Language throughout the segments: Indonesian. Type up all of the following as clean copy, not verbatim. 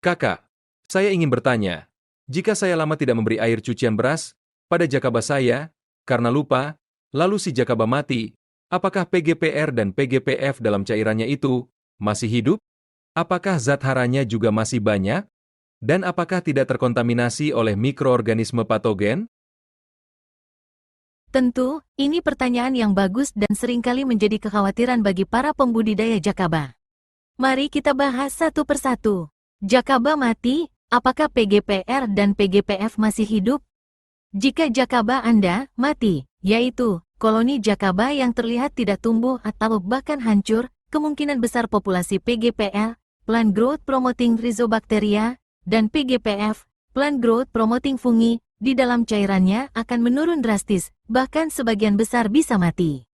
Kakak, saya ingin bertanya, jika saya lama tidak memberi air cucian beras pada jakaba saya, karena lupa, lalu si jakaba mati, apakah PGPR dan PGPF dalam cairannya itu masih hidup? Apakah zat haranya juga masih banyak? Dan apakah tidak terkontaminasi oleh mikroorganisme patogen? Tentu, ini pertanyaan yang bagus dan seringkali menjadi kekhawatiran bagi para pembudidaya jakaba. Mari kita bahas satu persatu. Jakaba mati, apakah PGPR dan PGPF masih hidup? Jika jakaba Anda mati, yaitu koloni jakaba yang terlihat tidak tumbuh atau bahkan hancur, kemungkinan besar populasi PGPR, Plant Growth Promoting Rhizobacteria, dan PGPF, Plant Growth Promoting Fungi, di dalam cairannya akan menurun drastis, bahkan sebagian besar bisa mati.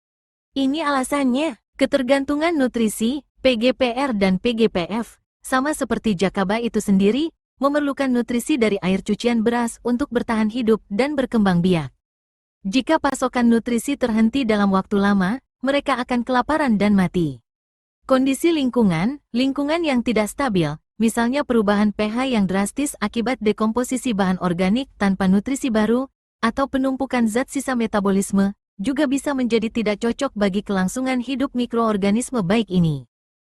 Ini alasannya, ketergantungan nutrisi, PGPR dan PGPF, sama seperti jakaba itu sendiri, memerlukan nutrisi dari air cucian beras untuk bertahan hidup dan berkembang biak. Jika pasokan nutrisi terhenti dalam waktu lama, mereka akan kelaparan dan mati. Kondisi lingkungan yang tidak stabil, misalnya perubahan pH yang drastis akibat dekomposisi bahan organik tanpa nutrisi baru, atau penumpukan zat sisa metabolisme, juga bisa menjadi tidak cocok bagi kelangsungan hidup mikroorganisme baik ini.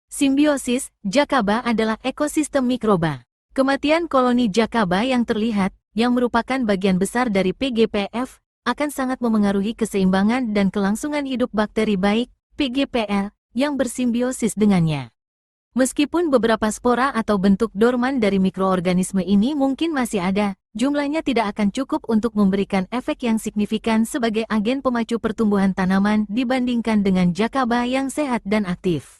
Simbiosis, jakaba adalah ekosistem mikroba. Kematian koloni jakaba yang terlihat, yang merupakan bagian besar dari PGPF, akan sangat memengaruhi keseimbangan dan kelangsungan hidup bakteri baik, PGPR, yang bersimbiosis dengannya. Meskipun beberapa spora atau bentuk dorman dari mikroorganisme ini mungkin masih ada, jumlahnya tidak akan cukup untuk memberikan efek yang signifikan sebagai agen pemacu pertumbuhan tanaman dibandingkan dengan jakaba yang sehat dan aktif.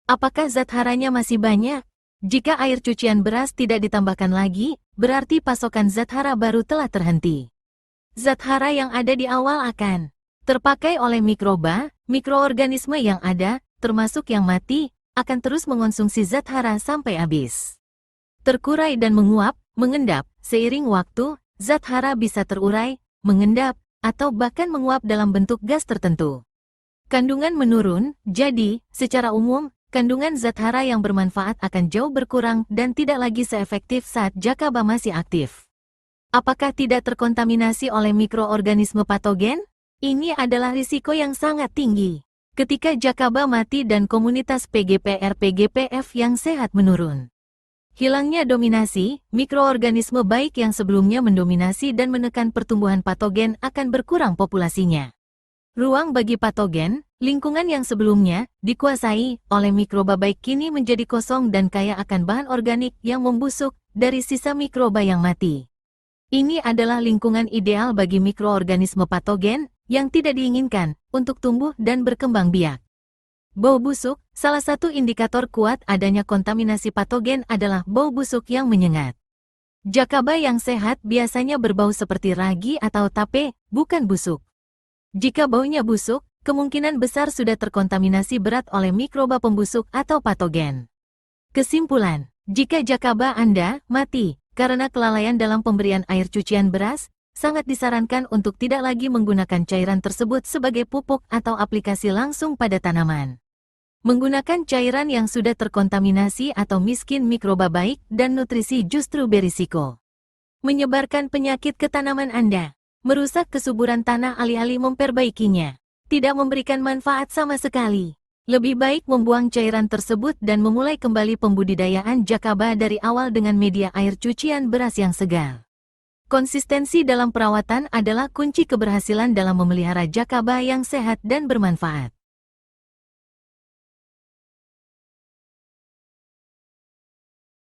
Apakah zat haranya masih banyak? Jika air cucian beras tidak ditambahkan lagi, berarti pasokan zat hara baru telah terhenti. Zat hara yang ada di awal akan terpakai oleh mikroorganisme yang ada, termasuk yang mati, akan terus mengonsumsi zat hara sampai habis. Terkurai dan mengendap, seiring waktu, zat hara bisa terurai, mengendap, atau bahkan menguap dalam bentuk gas tertentu. Kandungan menurun, jadi, secara umum, kandungan zat hara yang bermanfaat akan jauh berkurang dan tidak lagi seefektif saat jakaba masih aktif. Apakah tidak terkontaminasi oleh mikroorganisme patogen? Ini adalah risiko yang sangat tinggi. Ketika jakaba mati dan komunitas PGPR-PGPF yang sehat menurun. Hilangnya dominasi, mikroorganisme baik yang sebelumnya mendominasi dan menekan pertumbuhan patogen akan berkurang populasinya. Ruang bagi patogen, lingkungan yang sebelumnya dikuasai oleh mikroba baik kini menjadi kosong dan kaya akan bahan organik yang membusuk dari sisa mikroba yang mati. Ini adalah lingkungan ideal bagi mikroorganisme patogen yang tidak diinginkan untuk tumbuh dan berkembang biak. Bau busuk, salah satu indikator kuat adanya kontaminasi patogen adalah bau busuk yang menyengat. Jakaba yang sehat biasanya berbau seperti ragi atau tape, bukan busuk. Jika baunya busuk, kemungkinan besar sudah terkontaminasi berat oleh mikroba pembusuk atau patogen. Kesimpulan, jika jakaba Anda mati karena kelalaian dalam pemberian air cucian beras, sangat disarankan untuk tidak lagi menggunakan cairan tersebut sebagai pupuk atau aplikasi langsung pada tanaman. Menggunakan cairan yang sudah terkontaminasi atau miskin mikroba baik dan nutrisi justru berisiko menyebarkan penyakit ke tanaman Anda, merusak kesuburan tanah alih-alih memperbaikinya, tidak memberikan manfaat sama sekali. Lebih baik membuang cairan tersebut dan memulai kembali pembudidayaan jakaba dari awal dengan media air cucian beras yang segar. Konsistensi dalam perawatan adalah kunci keberhasilan dalam memelihara jakaba yang sehat dan bermanfaat.